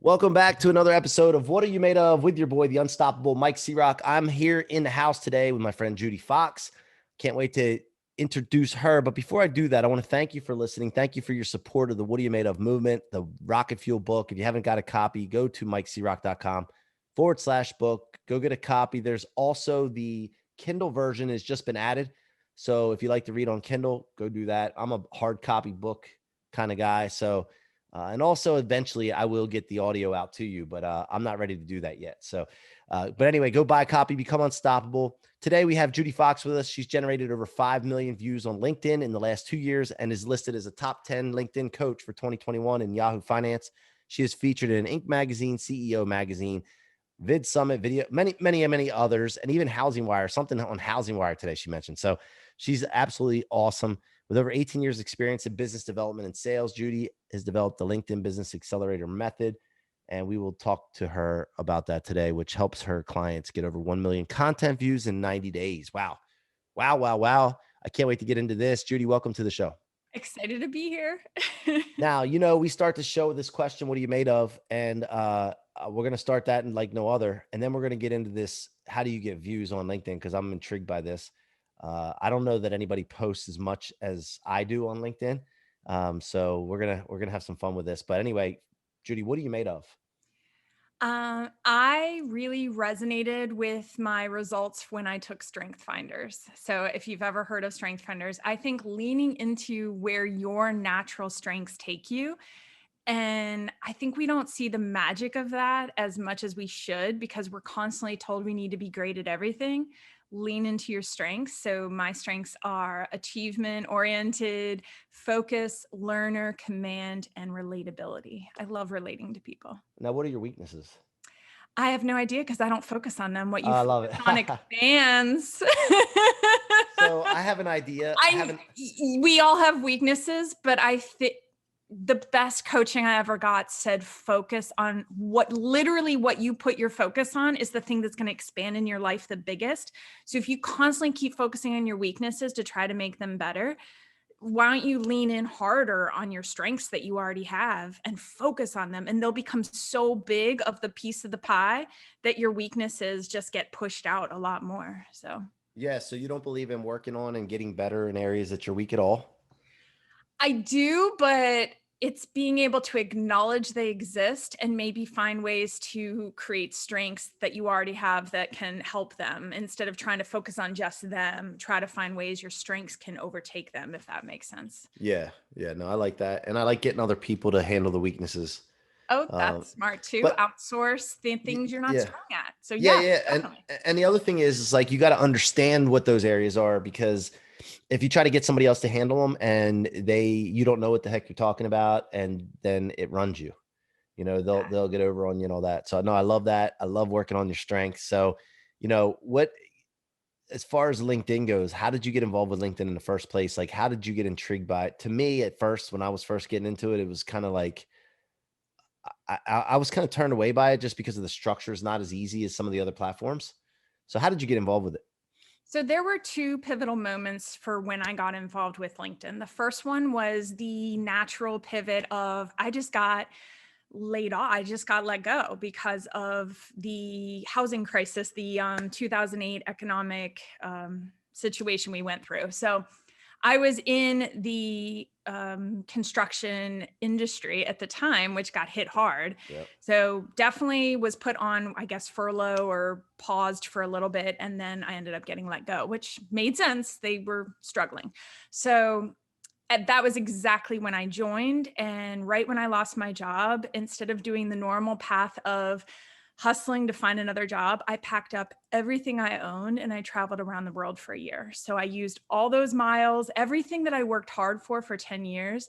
Welcome back to another episode of What Are You Made Of with your boy, the unstoppable Mike C-Roc. I'm here in the house today with my friend Judi Fox. Can't wait to introduce her. But before I do that, I want to thank you for listening. Thank you for your support of the What Are You Made Of movement, the Rocket Fuel book. If you haven't got a copy, go to mikecroc.com/book. Go get a copy. There's also the Kindle version has just been added. So if you like to read on Kindle, go do that. I'm a hard copy book kind of guy. And also eventually I will get the audio out to you, but I'm not ready to do that yet. But anyway, go buy a copy, become unstoppable. Today we have Judi Fox with us. She's generated over 5 million views on LinkedIn in the last 2 years and is listed as a top 10 LinkedIn coach for 2021 in Yahoo Finance. She is featured in Inc. magazine, CEO magazine, Vid Summit video, many others, and even Housing Wire, something on Housing Wire today she mentioned. So she's absolutely awesome. With over 18 years experience in business development and sales, Judi has developed the LinkedIn Business Accelerator method, and we will talk to her about that today, which helps her clients get over 1 million content views in 90 days. Wow. I can't wait to get into this. Judi, welcome to the show. Excited to be here. Now, we start the show with this question, what are you made of? And we're going to start that in like no other. And then we're going to get into this, how do you get views on LinkedIn? Because I'm intrigued by this. I don't know that anybody posts as much as I do on LinkedIn. So we're gonna have some fun with this. But anyway, Judi, what are you made of? I really resonated with my results when I took Strength Finders. So if you've ever heard of Strength Finders, I think leaning into where your natural strengths take you. And I think we don't see the magic of that as much as we should because we're constantly told we need to be great at everything. Lean into your strengths. So my strengths are achievement oriented, focus, learner, command, and relatability. I love relating to people. Now, what are your weaknesses? I have no idea because I don't focus on them. What Oh, you I love focus on it. expands. So I have an idea. We all have weaknesses, but I think the best coaching I ever got said focus on what you put your focus on is the thing that's going to expand in your life the biggest. So if you constantly keep focusing on your weaknesses to try to make them better, why don't you lean in harder on your strengths that you already have and focus on them, and they'll become so big of the piece of the pie that your weaknesses just get pushed out a lot more. So Yeah. So you don't believe in working on and getting better in areas that you're weak at all? I do, but it's being able to acknowledge they exist and maybe find ways to create strengths that you already have that can help them instead of trying to focus on just them. Try to find ways your strengths can overtake them, if that makes sense. Yeah. Yeah. No, I like that. And I like getting other people to handle the weaknesses. Oh, Um, that's smart too. but Outsource the things you're not yeah. strong at. So Yeah, yes, yeah. definitely. And the other thing is like you got to understand what those areas are, because if you try to get somebody else to handle them and you don't know what the heck you're talking about, and then it runs you. Yeah. They'll get over on you and all that. So no, I love that. I love working on your strengths. So, what as far as LinkedIn goes, how did you get involved with LinkedIn in the first place? Like, how did you get intrigued by it? To me, at first, when I was first getting into it, it was kind of like I was kind of turned away by it just because of the structure is not as easy as some of the other platforms. So how did you get involved with it? So there were two pivotal moments for when I got involved with LinkedIn. The first one was the natural pivot of I just got laid off. I just got let go because of the housing crisis, the 2008 economic situation we went through. So I was in the construction industry at the time, which got hit hard. Yep. So definitely was put on, I guess, furlough or paused for a little bit. And then I ended up getting let go, which made sense. They were struggling. So that was exactly when I joined. And right when I lost my job, instead of doing the normal path of hustling to find another job, I packed up everything I owned and I traveled around the world for a year. So I used all those miles, everything that I worked hard for 10 years.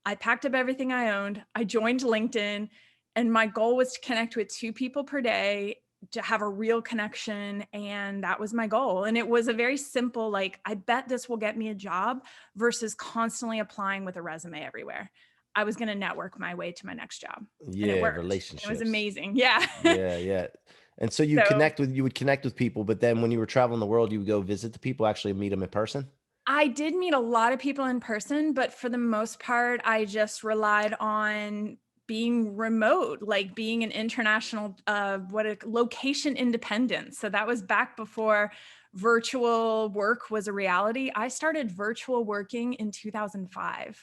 I packed up everything I owned. I joined LinkedIn, and my goal was to connect with 2 people per day, to have a real connection. And that was my goal. And it was a very simple, like, I bet this will get me a job versus constantly applying with a resume everywhere. I was going to network my way to my next job, and it Yeah, worked. It was relationships. amazing. Yeah. Yeah, yeah. And so So you would connect with people, but then when you were traveling the world, you would go visit the people, actually meet them in person. I did meet a lot of people in person, but for the most part, I just relied on being remote, like being an international, location independent. So that was back before virtual work was a reality. I started virtual working in 2005. So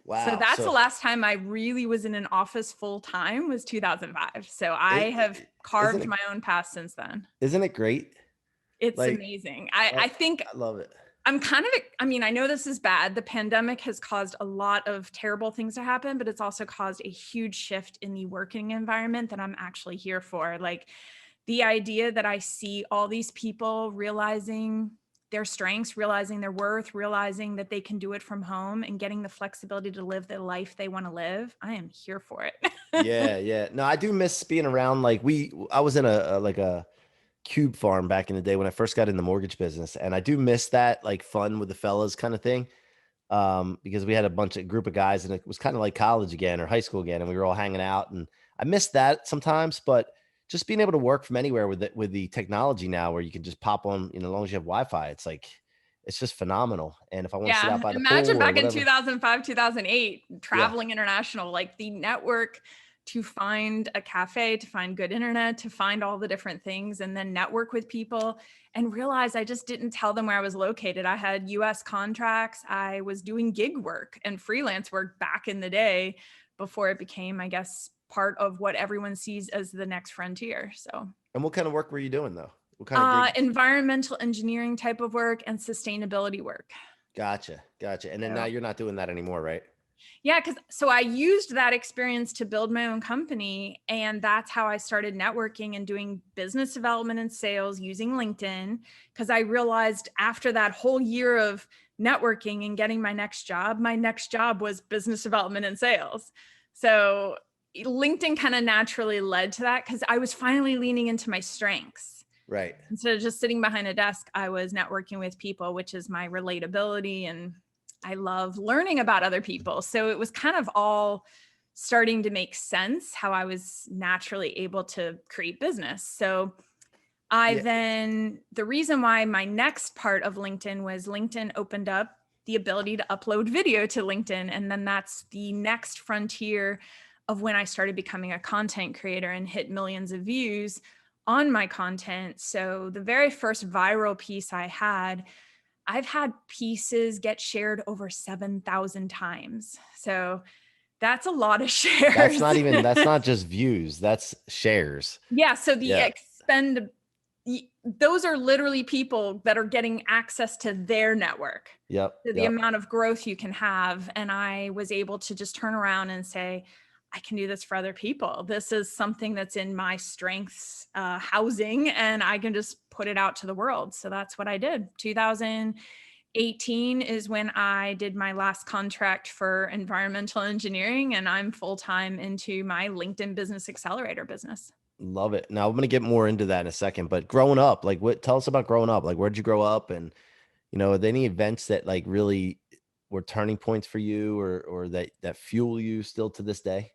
Wow. that's the So last time I really was in an office full time was 2005. So I have isn't carved it, my own path since then. isn't it great? It's Like, amazing. I think I love it. I'm kind of, I mean, I know this is bad. The pandemic has caused a lot of terrible things to happen, but it's also caused a huge shift in the working environment that I'm actually here for. Like the idea that I see all these people realizing their strengths, realizing their worth, realizing that they can do it from home and getting the flexibility to live the life they want to live. I am here for it. Yeah, yeah. No, I do miss being around. Like I was in a cube farm back in the day when I first got in the mortgage business, and I do miss that like fun with the fellas kind of thing. Because we had a group of guys, and it was kind of like college again or high school again, and we were all hanging out, and I miss that sometimes. But just being able to work from anywhere with the technology now, where you can just pop on, as long as you have Wi-Fi, it's like it's just phenomenal. And if I want to sit Yeah. out by the Imagine pool or back in whatever, 2005, 2008, yeah, traveling international, like the network to find a cafe, to find good internet, to find all the different things, and then network with people and realize I just didn't tell them where I was located. I had US contracts. I was doing gig work and freelance work back in the day before it became, I guess, part of what everyone sees as the next frontier. So and what kind of work were you doing though? What kind of gigs? environmental engineering type of work and sustainability work. Gotcha, gotcha. And then now So you're not doing that anymore, right? yeah, because so I used that experience to build my own company. And that's how I started networking and doing business development and sales using LinkedIn. Because I realized after that whole year of networking and getting my next job was business development and sales. So LinkedIn kind of naturally led to that because I was finally leaning into my strengths. Right. Instead of just sitting behind a desk, I was networking with people, which is my relatability, and I love learning about other people. So it was kind of all starting to make sense how I was naturally able to create business. So Yeah. the reason why my next part of LinkedIn was LinkedIn opened up the ability to upload video to LinkedIn. And then that's the next frontier of when I started becoming a content creator and hit millions of views on my content. So the very first viral piece I've had pieces get shared over 7,000 times. So that's a lot of shares. That's not just views, that's shares. Yeah. So Yeah. those are literally people that are getting access to their network, Yep. to the Yep. amount of growth you can have. And I was able to just turn around and say, I can do this for other people. This is something that's in my strengths housing, and I can just put it out to the world. So that's what I did. 2018 is when I did my last contract for environmental engineering, and I'm full-time into my LinkedIn Business Accelerator business. Love it. Now I'm gonna get more into that in a second, but growing up, like tell us about growing up. Like where'd you grow up? And are there any events that like really were turning points for you or that fuel you still to this day?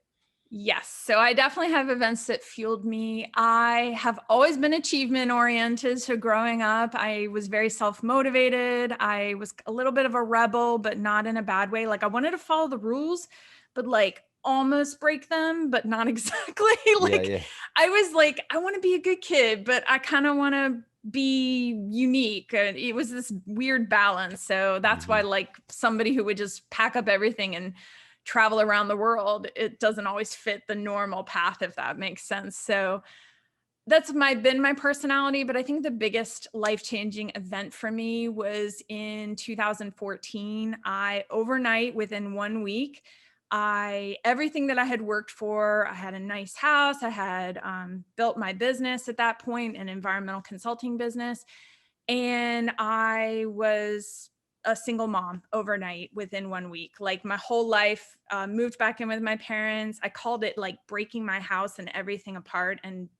Yes. So I definitely have events that fueled me. I have always been achievement oriented. So growing up, I was very self-motivated. I was a little bit of a rebel, but not in a bad way. Like I wanted to follow the rules, but like almost break them, but not exactly. Yeah, Like yeah. I was like, I want to be a good kid, but I kind of want to be unique. And it was this weird balance. So that's why Mhm. like somebody who would just pack up everything and travel around the world, it doesn't always fit the normal path, if that makes sense. So that's been my personality. But I think the biggest life-changing event for me was in 2014. I overnight, within 1 week, everything that I had worked for, I had a nice house, I had built my business at that point, an environmental consulting business, and I was a single mom overnight within 1 week. Like my whole life, moved back in with my parents. I called it like breaking my house and everything apart, and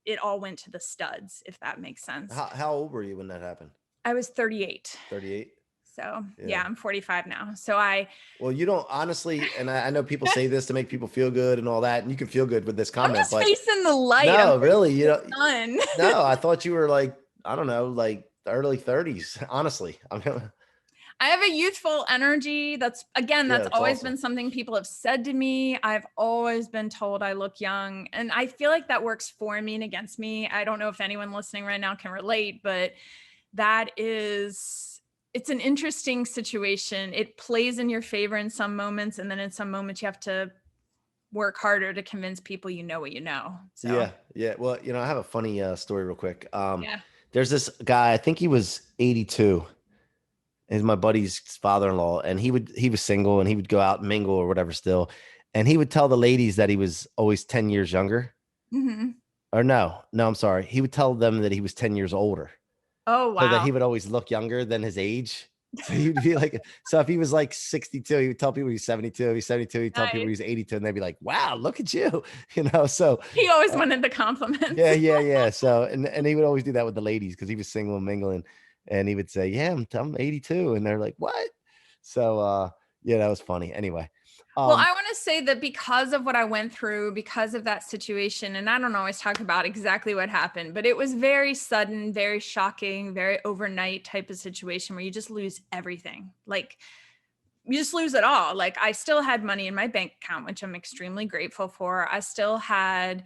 it all went to the studs, if that makes sense. How old were you when that happened? I was 38. 38? So yeah, Yeah. I'm 45 now. So I Well, you don't honestly, and I know people say this to make people feel good and all that, and you can feel good with this I'm comment, just but facing the light. I'm no, facing really, the sun. no, I thought you were like, I don't know, like the early 30s, honestly. I'm I have a youthful energy. That's Yeah, that's that's always awesome. been something people have said to me. I've always been told I look young, and I feel like that works for me and against me. I don't know if anyone listening right now can relate, but that is, it's an interesting situation. It plays in your favor in some moments, and then in some moments you have to work harder to convince people you know what you know. So, Yeah, yeah. Well, I have a funny story real quick. yeah. There's this guy, I think he was 82. He's my buddy's father-in-law, and he was single, and he would go out and mingle or whatever still. And he would tell the ladies that he was always 10 years younger. Mhm. Or no, I'm sorry. He would tell them that he was 10 years older. Oh, So that wow. he would always look younger than his age. So he'd be like, so if he was like 62, he would tell people he's 72. He's 72, he'd tell people Nice. he's 82, and they'd be like, wow, look at you. So He always uh, wanted the compliments. yeah, yeah, yeah. So and he would always do that with the ladies because he was single and mingling, and he would say, yeah, I'm 82, and they're like, what? So yeah, that was funny. Anyway, Well, um, I want to say that because of what I went through, because of that situation, and I don't always talk about exactly what happened, but it was very sudden, very shocking, very overnight type of situation where you just lose everything. Like, you just lose it all. Like, I still had money in my bank account, which I'm extremely grateful for. I still had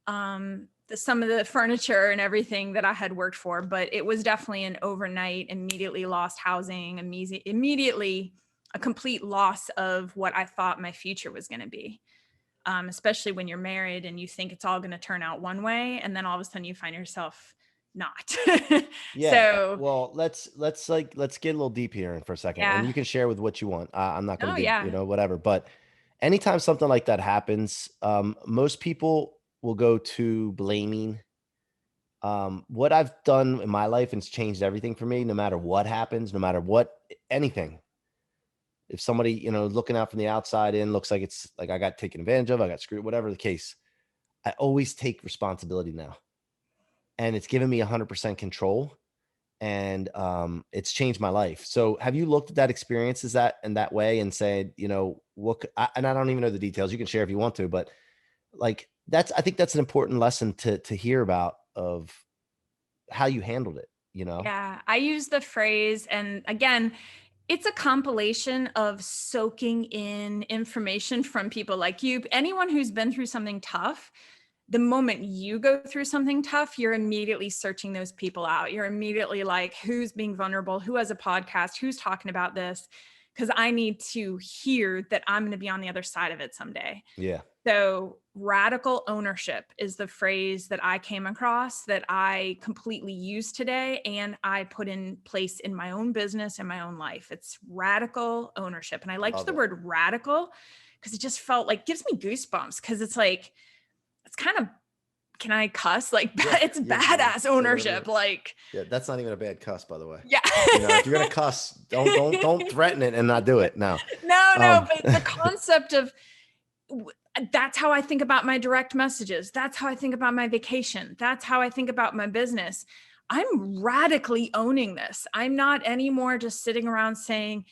some of the furniture and everything that I had worked for, but it was definitely an overnight, immediately lost housing, immediately a complete loss of what I thought my future was going to be. Especially when you're married and you think it's all going to turn out one way, and then all of a sudden you find yourself not. yeah. So, Well, let's get a little deep here for a second, and yeah. you can share with what you want. I'm not going Oh, to be, yeah. whatever. But anytime something like that happens, most people will go to blaming. What I've done in my life, and it's changed everything for me. No matter what happens, no matter what, anything. If somebody, looking out from the outside in, looks like it's like I got taken advantage of, I got screwed, whatever the case, I always take responsibility now, and it's given me 100% control, and it's changed my life. So have you looked at that experience as that in that way and said, and I don't even know the details. You can share if you want to, but like I think that's an important lesson to hear about of how you handled it, you know? Yeah, I use the phrase, and again, it's a compilation of soaking in information from people like you. Anyone who's been through something tough, the moment you go through something tough, you're immediately searching those people out. You're immediately like, who's being vulnerable? Who has a podcast? Who's talking about this? Because I need to hear that I'm going to be on the other side of it someday. Yeah. So, radical ownership is the phrase that I came across that I completely use today and I put in place in my own business and my own life. It's radical ownership. And I liked Love the it. word radical because it just felt like gives me goosebumps because it's like, it's kind of, can I cuss? Like, Yeah. it's Yeah. You can badass say whatever you ownership. want. Like, Yeah. That's not even a bad cuss, by the way. yeah. If you're gonna cuss, don't threaten it and not do it. No. No, Um, but the concept of that's how I think about my direct messages. That's how I think about my vacation. That's how I think about my business. I'm radically owning this. I'm not anymore just sitting around saying,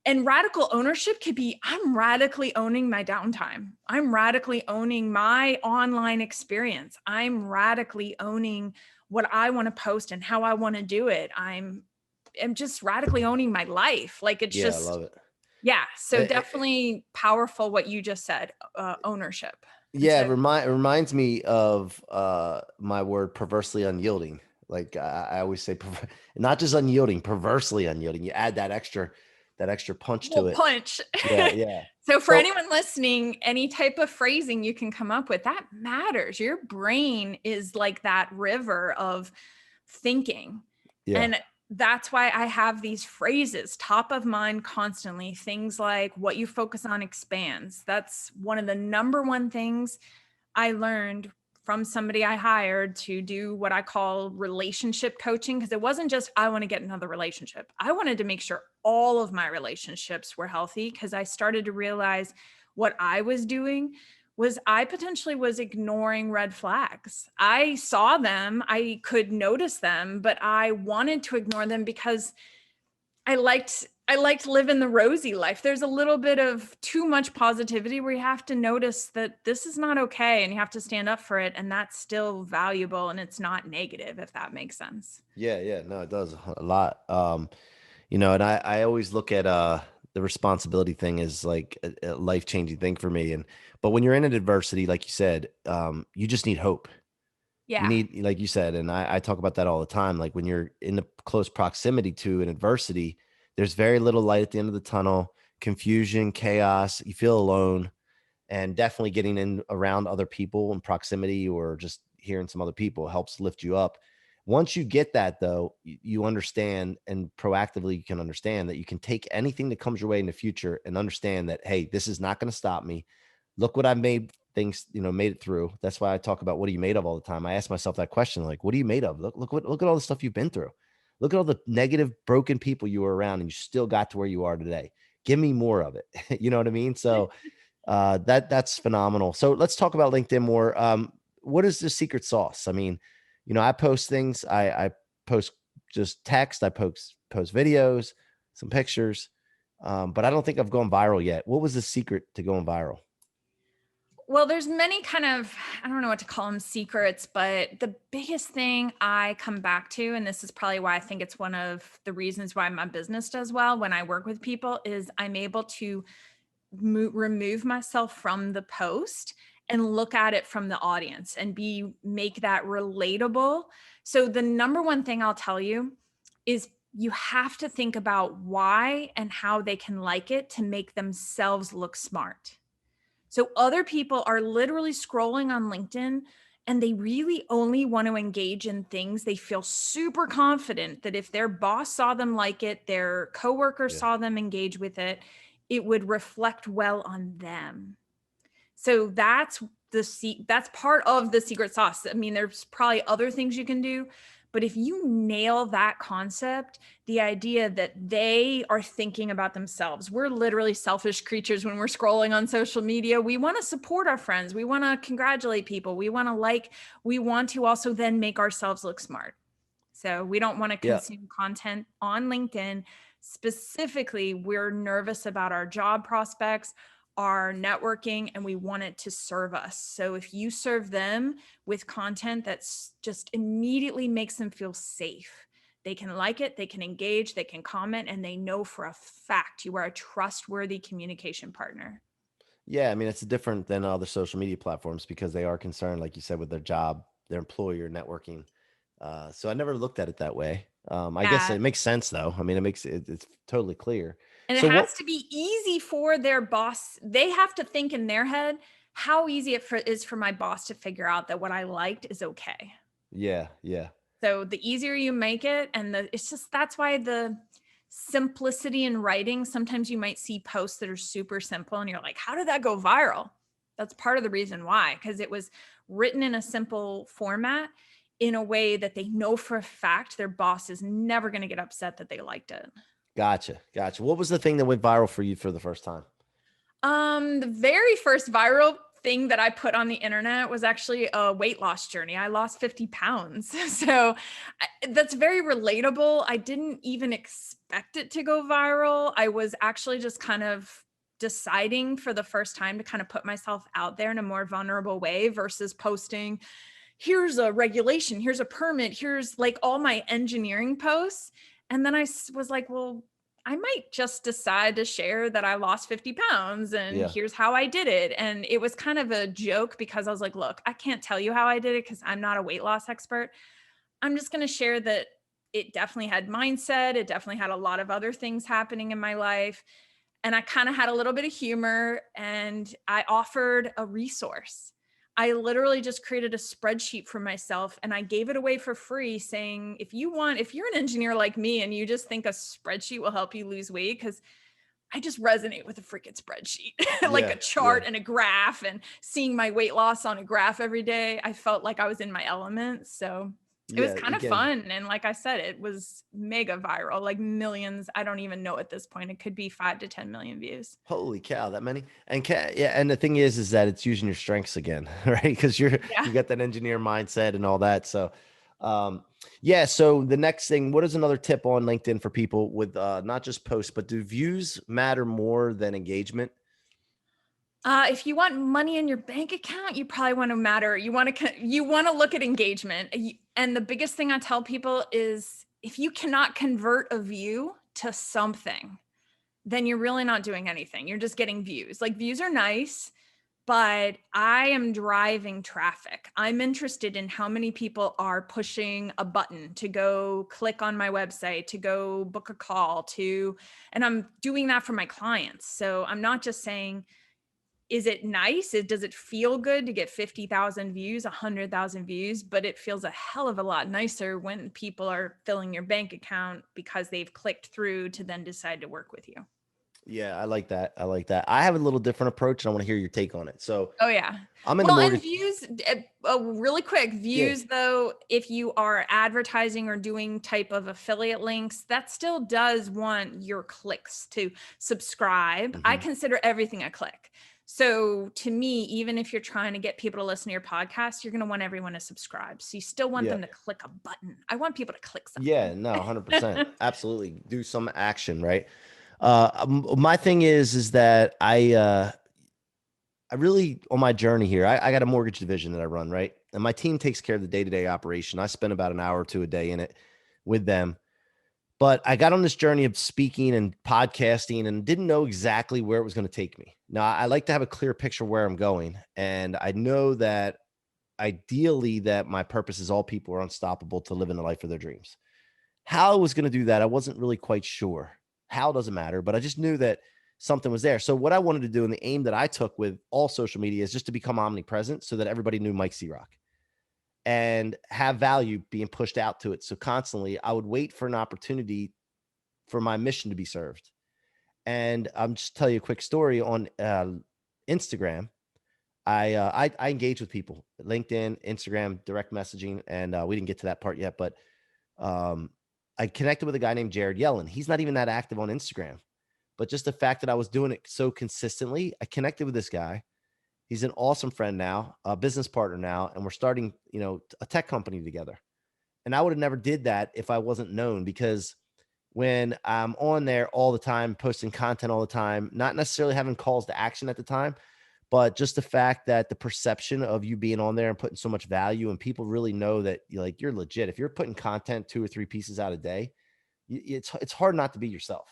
and radical ownership could be I'm radically owning my downtime. I'm radically owning my online experience. I'm radically owning what I want to post and how I want to do it. I'm just radically owning my life. Like, it's yeah, I just, love it. yeah. So Eh, eh, definitely powerful what you just said, ownership Yeah, instead of, it reminds me of my word perversely unyielding. Like I always say, not just unyielding, perversely unyielding. You add that extra punch well, to it. punch. Yeah, yeah. So for So anyone listening, any type of phrasing you can come up with, that matters. Your brain is like that river of thinking. yeah, And that's why I have these phrases top of mind constantly. Things like what you focus on expands. That's one of the number one things I learned from somebody I hired to do what I call relationship coaching. Because it wasn't just, I want to get another relationship. I wanted to make sure all of my relationships were healthy because I started to realize what I was doing was I potentially was ignoring red flags. I saw them, I could notice them, but I wanted to ignore them because I liked living the rosy life. There's a little bit of too much positivity where you have to notice that this is not okay and you have to stand up for it, and that's still valuable and it's not negative, if that makes sense. yeah, yeah. No, it does a lot. And I always look at the responsibility thing as like a life-changing thing for me. But when you're in an adversity, like you said, you just need hope. You Yeah. need, like you said, and I talk about that all the time. Like when you're in the close proximity to an adversity, there's very little light at the end of the tunnel, confusion, chaos, you feel alone, and definitely getting in around other people in proximity or just hearing some other people helps lift you up. Once you get that though, you understand, and proactively you can understand that you can take anything that comes your way in the future and understand that, hey, this is not going to stop me. Look what I've made things, made it through. That's why I talk about what are you made of all the time. I ask myself that question, like, what are you made of? Look at all the stuff you've been through. Look at all the negative, broken people you were around and you still got to where you are today. Give me more of it. You know what I mean? So that's phenomenal. So let's talk about LinkedIn more. What is the secret sauce? I mean, I post things. I post just text. I post videos, some pictures, but I don't think I've gone viral yet. What was the secret to going viral? Well, there's many kind of, I don't know what to call them, secrets, but the biggest thing I come back to, and this is probably why I think it's one of the reasons why my business does well when I work with people, is I'm able to remove myself from the post and look at it from the audience and make that relatable. So the number one thing I'll tell you is you have to think about why and how they can like it to make themselves look smart. So other people are literally scrolling on LinkedIn and they really only want to engage in things they feel super confident that if their boss saw them like it, their coworker Yeah. saw them engage with it, it would reflect well on them. So that's part of the secret sauce. I mean, there's probably other things you can do, but if you nail that concept, the idea that they are thinking about themselves, we're literally selfish creatures when we're scrolling on social media. We want to support our friends. We want to congratulate people. We want to also then make ourselves look smart. So we don't want to Yeah. consume content on LinkedIn. Specifically, we're nervous about our job prospects, our networking, and we want it to serve us. So if you serve them with content that's just immediately makes them feel safe, they can like it, they can engage, they can comment, and they know for a fact you are a trustworthy communication partner. Yeah. I mean, it's different than other social media platforms because they are concerned, like you said, with their job, their employer, networking. So I never looked at it that way. I guess Yeah. it makes sense though. I mean, it's totally clear. And it So what? has to be easy for their boss. They have to think in their head how easy is for my boss to figure out that what I liked is okay. Yeah, yeah, So the easier you make it, and it's just that's why the simplicity in writing. Sometimes you might see posts that are super simple, and you're like, "How did that go viral?" That's part of the reason why, because it was written in a simple format in a way that they know for a fact their boss is never going to get upset that they liked it. gotcha, gotcha. What was the thing that went viral for you for the first time? The very first viral thing that I put on the internet was actually a weight loss journey. I lost 50 pounds. So that's very relatable. I didn't even expect it to go viral. I was actually just kind of deciding for the first time to kind of put myself out there in a more vulnerable way versus posting, here's a regulation, here's a permit, here's like all my engineering posts. And then was like, well, I might just decide to share that I lost 50 pounds and Yeah, here's how I did it. And it was kind of a joke because I was like, look, I can't tell you how I did it because I'm not a weight loss expert. I'm just going to share that it definitely had mindset. It definitely had a lot of other things happening in my life. And I kind of had a little bit of humor and I offered a resource. I literally just created a spreadsheet for myself and I gave it away for free saying, if you're an engineer like me and you just think a spreadsheet will help you lose weight, because I just resonate with a freaking spreadsheet, like yeah, a chart yeah, and a graph and seeing my weight loss on a graph every day. I felt like I was in my element. So it was yeah. kind of Again, fun. And like I said, it was mega viral, like millions. I don't even know at this point. It could be 5 to 10 million views. holy cow, that many. And yeah, and the thing is that it's using your strengths again, right? Because Yeah. you got that engineer mindset and all that. So, yeah. So the next thing, what is another tip on LinkedIn for people with not just posts, but do views matter more than engagement? If you want money in your bank account, you probably want to matter. You want to look at engagement. And the biggest thing I tell people is if you cannot convert a view to something, then you're really not doing anything. You're just getting views. Like, views are nice, but I am driving traffic. I'm interested in how many people are pushing a button to go click on my website, to go book a call, and I'm doing that for my clients. So I'm not just saying, is it nice? Does it feel good to get 50,000 views, 100,000 views? But it feels a hell of a lot nicer when people are filling your bank account because they've clicked through to then decide to work with you. Yeah, I like that. I like that. I have a little different approach, and I want to hear your take on it. So Oh yeah. I'm in the Well, and mortgage. views, really quick, Yeah. views though, if you are advertising or doing type of affiliate links, that still does want your clicks to subscribe. I Mhm. consider everything a click. So to me, even if you're trying to get people to listen to your podcast, you're going to want everyone to subscribe. So you still want Yeah. them to click a button. I want people to click Yeah. something. No, 100%. Absolutely. Do some action, right? My thing is that I really, on my journey here, I got a mortgage division that I run, right? And my team takes care of the day-to-day operation. I spend about an hour or two a day in it with them. But I got on this journey of speaking and podcasting and didn't know exactly where it was going to take me. Now, I like to have a clear picture where I'm going. And I know that ideally that my purpose is all people are unstoppable to live in the life of their dreams. How I was going to do that, I wasn't really quite sure. How doesn't matter, but I just knew that something was there. So what I wanted to do and the aim that I took with all social media is just to become omnipresent so that everybody knew Mike C-Roc and have value being pushed out to it. So constantly I would wait for an opportunity for my mission to be served. And I'm just tell you a quick story on Instagram. I engage with people, LinkedIn, Instagram, direct messaging, and we didn't get to that part yet, but um, I connected with a guy named Jared Yellen. He's not even that active on Instagram, but just the fact that I was doing it so consistently, I connected with this guy. He's an awesome friend now, a business partner now, and we're starting, a tech company together. And I would have never did that if I wasn't known, because when I'm on there all the time, posting content all the time, not necessarily having calls to action at the time, but just the fact that the perception of you being on there and putting so much value, and people really know that you're legit. If you're putting content 2 or 3 pieces out a day, it's hard not to be yourself.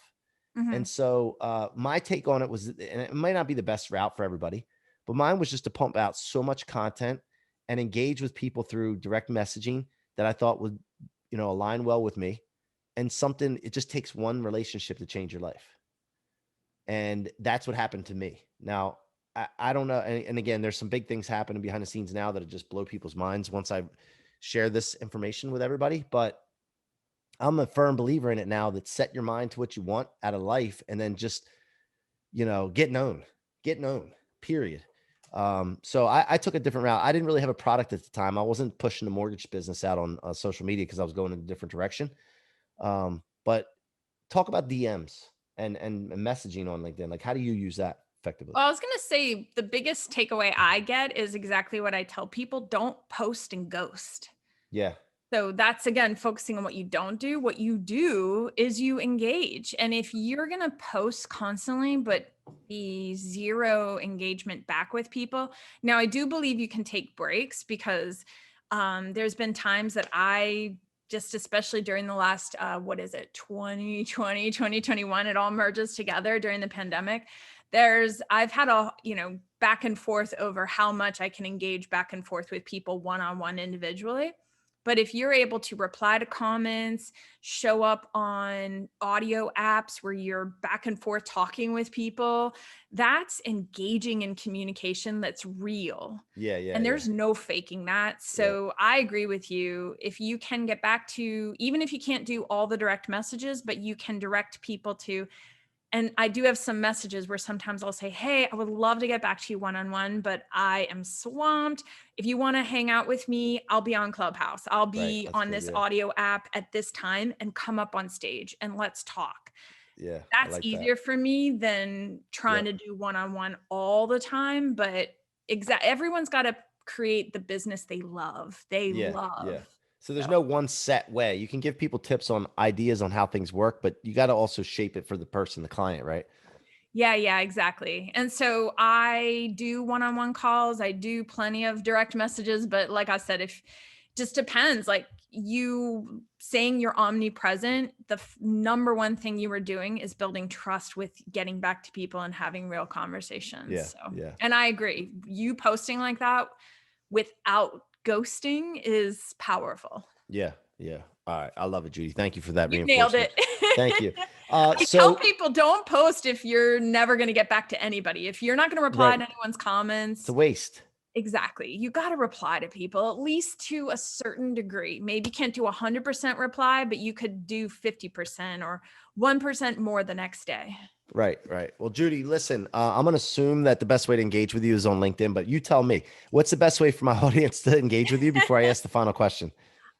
Mhm. And so my take on it was, and it might not be the best route for everybody, but mine was just to pump out so much content and engage with people through direct messaging that I thought would, align well with me. And something, it just takes one relationship to change your life. And that's what happened to me. Now, I don't know. And again, there's some big things happening behind the scenes now that just blow people's minds once I share this information with everybody. But I'm a firm believer in it now, that set your mind to what you want out of life and then just, get known, period. So I took a different route. I didn't really have a product at the time. I wasn't pushing the mortgage business out on social media because I was going in a different direction. But talk about DMs and messaging on LinkedIn. Like, how do you use that effectively? Well, I was going to say the biggest takeaway I get is exactly what I tell people: don't post and ghost. Yeah. So that's, again, focusing on what you don't do. What you do is you engage. And if you're going to post constantly, but be zero engagement back with people. Now, I do believe you can take breaks, because there's been times that I just, especially during the last, 2020, 2021, it all merges together during the pandemic. I've had a, back and forth over how much I can engage back and forth with people one-on-one individually. But if you're able to reply to comments, show up on audio apps where you're back and forth talking with people, that's engaging in communication that's real. Yeah. Yeah. And Yeah. there's no faking that. Yeah. So I agree with you. If you can get back to, even if you can't do all the direct messages, but you can direct people to, and I do have some messages where sometimes I'll say, hey, I would love to get back to you one-on-one, but I am swamped. If you want to hang out with me, I'll be on Clubhouse. I'll Right. be That's on good. this Yeah. audio app at this time, and come up on stage and let's talk. Yeah. I That's like that. easier for me than trying Yep. to do one-on-one all the time. But everyone's got to create the business they love. They Yeah. Yeah. love. So there's So. no one set way. You can give people tips on ideas on how things work, but you got to also shape it for the person, the client, right? Yeah, exactly. And so I do one-on-one calls. I do plenty of direct messages, but like I said, Just depends. Like, you saying you're omnipresent, the number one thing you were doing is building trust with getting back to people and having real conversations. Yeah. So, Yeah. and I agree. You posting like that without ghosting is powerful. Yeah. Yeah. All right. I love it, Judi. Thank you for that You nailed reinforcement. it. Thank you. I tell So people, don't post if you're never going to get back to anybody. If you're not going to reply right. to anyone's It's comments, a waste. exactly. You got to reply to people, at least to a certain degree. Maybe you can't do 100% reply, but you could do 50% or 1% more the next day. Right, right. Well, Judi, listen, I'm going to assume that the best way to engage with you is on LinkedIn, but you tell me, what's the best way for my audience to engage with you before I ask the final question?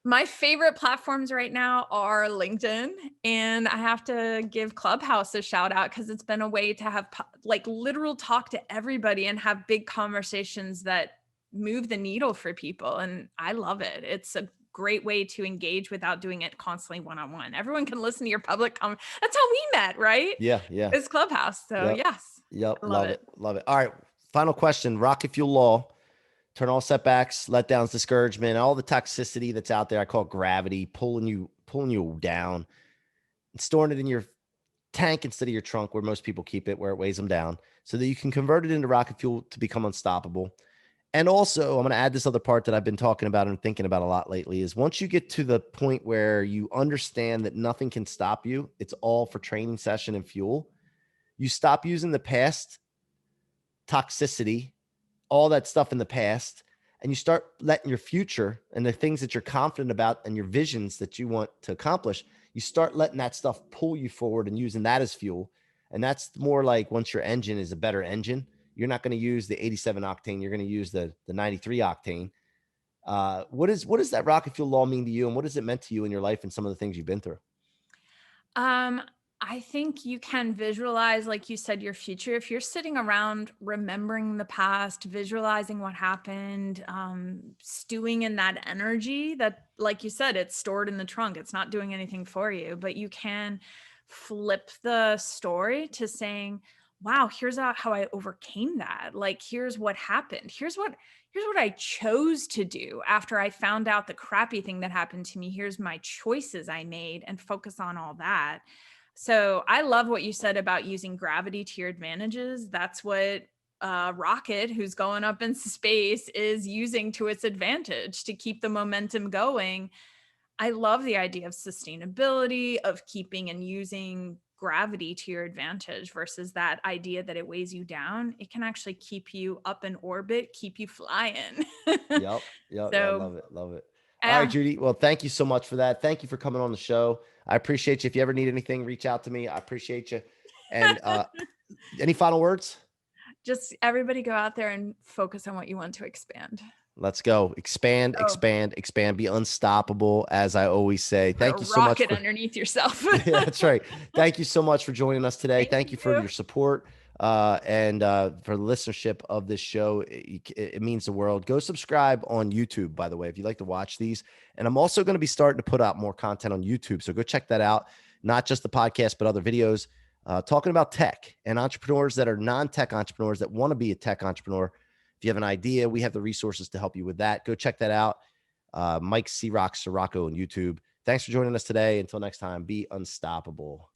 My favorite platforms right now are LinkedIn, and I have to give Clubhouse a shout out because it's been a way to have like literal talk to everybody and have big conversations that move the needle for people. And I love it. It's a great way to engage without doing it constantly one-on-one. Everyone can listen to your public comment. That's how we met, right? Yeah, yeah. It's Clubhouse. So Yep. yes, Yep. I love Love it. it. Love it. All right. Final question. Rocket fuel law. Turn all setbacks, letdowns, discouragement, all the toxicity that's out there. I call it gravity, pulling you down, and storing it in your tank instead of your trunk, where most people keep it, where it weighs them down, so that you can convert it into rocket fuel to become unstoppable. And also, I'm going to add this other part that I've been talking about and thinking about a lot lately is once you get to the point where you understand that nothing can stop you, it's all for training session and fuel, you stop using the past toxicity, all that stuff in the past, and you start letting your future and the things that you're confident about and your visions that you want to accomplish, you start letting that stuff pull you forward and using that as fuel. And that's more like once your engine is a better engine, you're not going to use the 87 octane. You're going to use the 93 octane. What does that rocket fuel law mean to you? And what has it meant to you in your life and some of the things you've been through? Um, I think you can visualize, like you said, your future. If you're sitting around remembering the past, visualizing what happened, stewing in that energy that, like you said, it's stored in the trunk. It's not doing anything for you, but you can flip the story to saying, wow, here's how I overcame that. Like, here's what happened. Here's what I chose to do after I found out the crappy thing that happened to me. Here's my choices I made, and focus on all that. So I love what you said about using gravity to your advantages. That's what rocket who's going up in space is using to its advantage to keep the momentum going. I love the idea of sustainability, of keeping and using gravity to your advantage versus that idea that it weighs you down. It can actually keep you up in orbit, keep you flying. Yep. Yep. Yeah. So, Love it. Love it. All right, yeah. Judi. Well, thank you so much for that. Thank you for coming on the show. I appreciate you. If you ever need anything, reach out to me. I appreciate you. And any final words? Just everybody go out there and focus on what you want to expand. Let's go. Expand, Oh, expand, expand. Be unstoppable, as I always say. put a Thank you so much rocket for underneath yourself. yeah, that's right. Thank you so much for joining us today. Thank Thank you for you. your support and for the listenership of this show. It means the world. Go subscribe on YouTube, by the way, if you like to watch these. And I'm also going to be starting to put out more content on YouTube. So go check that out. Not just the podcast, but other videos talking about tech and entrepreneurs that are non-tech entrepreneurs that want to be a tech entrepreneur. If you have an idea, we have the resources to help you with that. Go check that out. Mike C-Roc, Ciorrocco on YouTube. Thanks for joining us today. Until next time, be unstoppable.